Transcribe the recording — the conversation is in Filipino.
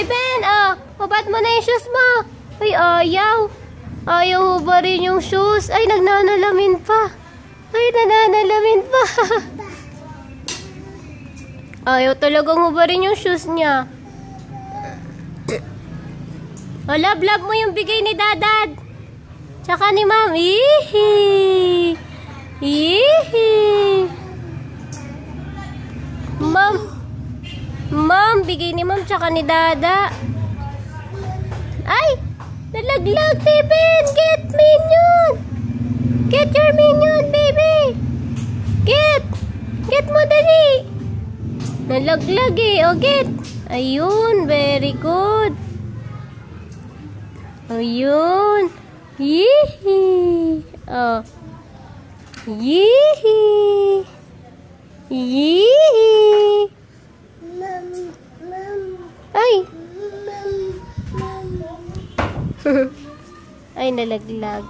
Pippen, hubad mo na yung shoes mo. Ay, ayaw. Ayaw hubarin yung shoes. Ay, nagnanalamin pa. Ay, nananalamin pa. Ayaw talagang hubarin yung shoes niya. O, love mo yung bigay ni Dadad. Tsaka ni Ma'am. Ihi. Ma'am, bigay ni Ma'am tsaka ni Dada. Ay, nalaglag, Pippen. Get minion. Get your minion, baby. Get mo dali. Nalaglag eh. O, get. Ayun, very good. Ayun. Yee. Oh. Yee. Yee. Ay. Ay, nalaglag.